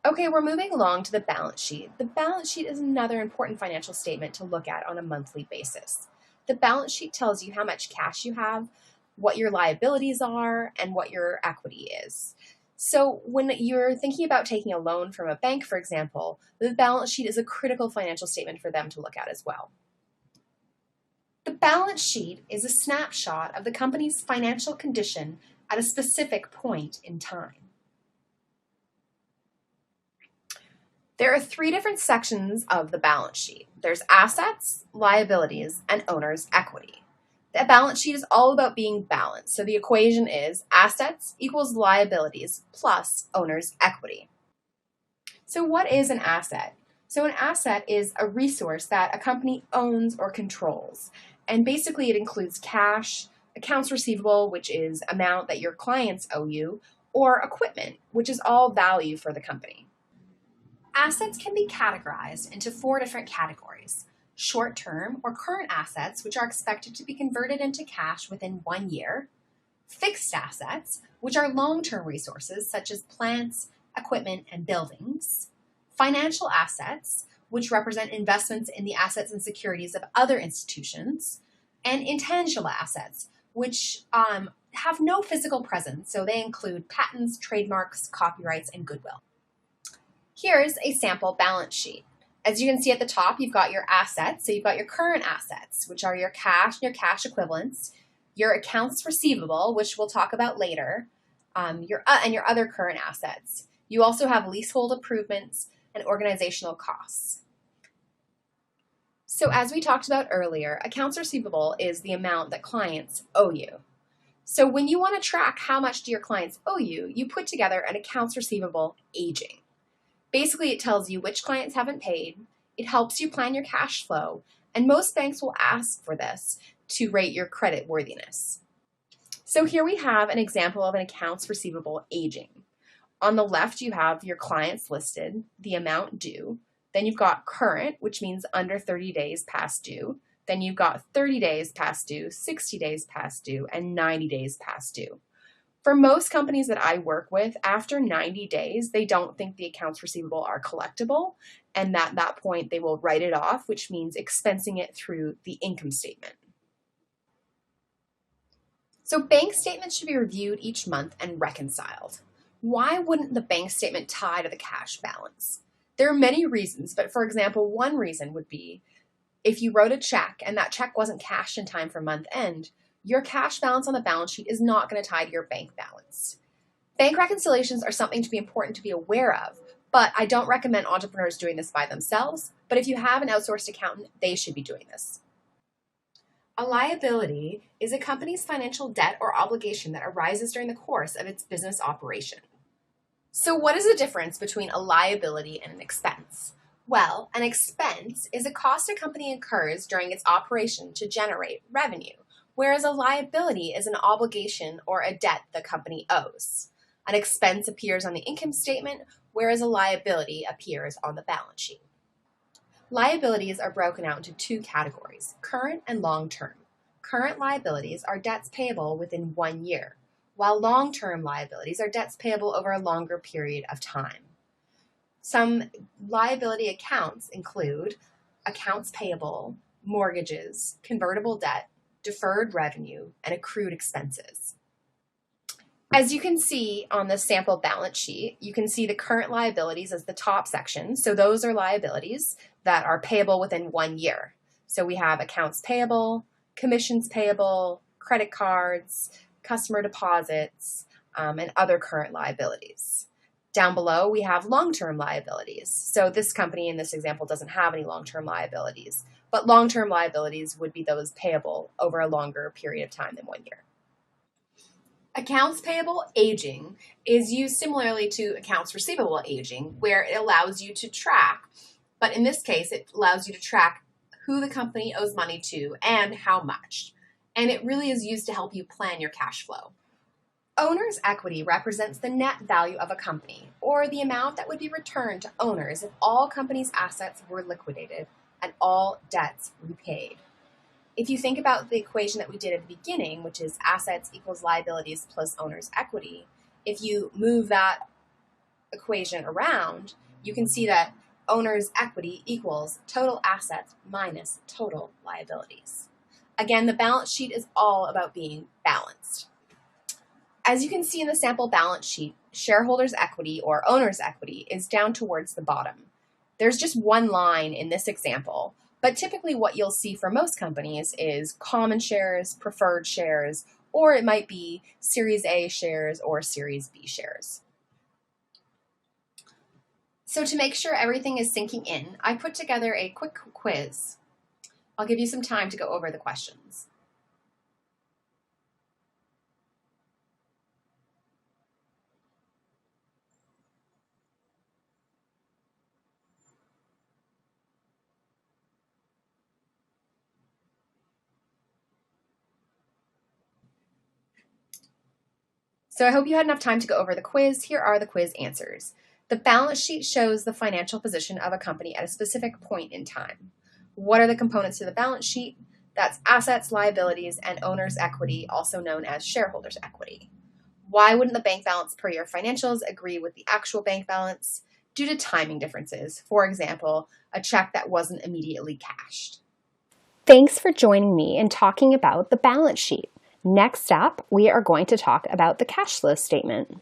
Okay, we're moving along to the balance sheet. The balance sheet is another important financial statement to look at on a monthly basis. The balance sheet tells you how much cash you have, what your liabilities are, and what your equity is. So when you're thinking about taking a loan from a bank, for example, the balance sheet is a critical financial statement for them to look at as well. The balance sheet is a snapshot of the company's financial condition at a specific point in time. There are three different sections of the balance sheet. There's assets, liabilities, and owner's equity. The balance sheet is all about being balanced. So the equation is assets equals liabilities plus owner's equity. So what is an asset? So an asset is a resource that a company owns or controls. And basically it includes cash, accounts receivable, which is amount that your clients owe you, or equipment, which is all value for the company. Assets can be categorized into four different categories: short-term or current assets, which are expected to be converted into cash within 1 year; fixed assets, which are long-term resources such as plants, equipment, and buildings; financial assets, which represent investments in the assets and securities of other institutions; and intangible assets, which have no physical presence, so they include patents, trademarks, copyrights, and goodwill. Here's a sample balance sheet. As you can see at the top, you've got your assets. So you've got your current assets, which are your cash and your cash equivalents, your accounts receivable, which we'll talk about later, and your other current assets. You also have leasehold improvements and organizational costs. So as we talked about earlier, accounts receivable is the amount that clients owe you. So when you want to track how much do your clients owe you, you put together an accounts receivable aging. Basically, it tells you which clients haven't paid, it helps you plan your cash flow, and most banks will ask for this to rate your credit worthiness. So here we have an example of an accounts receivable aging. On the left, you have your clients listed, the amount due. Then you've got current, which means under 30 days past due. Then you've got 30 days past due, 60 days past due, and 90 days past due. For most companies that I work with, after 90 days, they don't think the accounts receivable are collectible, and at that point they will write it off, which means expensing it through the income statement. So bank statements should be reviewed each month and reconciled. Why wouldn't the bank statement tie to the cash balance? There are many reasons, but for example, one reason would be if you wrote a check and that check wasn't cashed in time for month end, your cash balance on the balance sheet is not going to tie to your bank balance. Bank reconciliations are something to be important to be aware of, but I don't recommend entrepreneurs doing this by themselves. But if you have an outsourced accountant, they should be doing this. A liability is a company's financial debt or obligation that arises during the course of its business operation. So what is the difference between a liability and an expense? Well, an expense is a cost a company incurs during its operation to generate revenue, whereas a liability is an obligation or a debt the company owes. An expense appears on the income statement, whereas a liability appears on the balance sheet. Liabilities are broken out into two categories, current and long-term. Current liabilities are debts payable within 1 year, while long-term liabilities are debts payable over a longer period of time. Some liability accounts include accounts payable, mortgages, convertible debt, deferred revenue, and accrued expenses. As you can see on the sample balance sheet, you can see the current liabilities as the top section. So those are liabilities that are payable within 1 year. So we have accounts payable, commissions payable, credit cards, customer deposits, and other current liabilities. Down below, we have long-term liabilities. So this company in this example doesn't have any long-term liabilities, but long-term liabilities would be those payable over a longer period of time than 1 year. Accounts payable aging is used similarly to accounts receivable aging, where it allows you to track, but in this case, it allows you to track who the company owes money to and how much. And it really is used to help you plan your cash flow. Owner's equity represents the net value of a company, or the amount that would be returned to owners if all company's assets were liquidated and all debts repaid. If you think about the equation that we did at the beginning, which is assets equals liabilities plus owner's equity, if you move that equation around, you can see that owner's equity equals total assets minus total liabilities. Again, the balance sheet is all about being balanced. As you can see in the sample balance sheet, shareholders' equity or owner's equity is down towards the bottom. There's just one line in this example, but typically what you'll see for most companies is common shares, preferred shares, or it might be Series A shares or Series B shares. So to make sure everything is sinking in, I put together a quick quiz. I'll give you some time to go over the questions. So I hope you had enough time to go over the quiz. Here are the quiz answers. The balance sheet shows the financial position of a company at a specific point in time. What are the components of the balance sheet? That's assets, liabilities, and owner's equity, also known as shareholders' equity. Why wouldn't the bank balance per your financials agree with the actual bank balance? Due to timing differences. For example, a check that wasn't immediately cashed. Thanks for joining me in talking about the balance sheet. Next up, we are going to talk about the cash flow statement.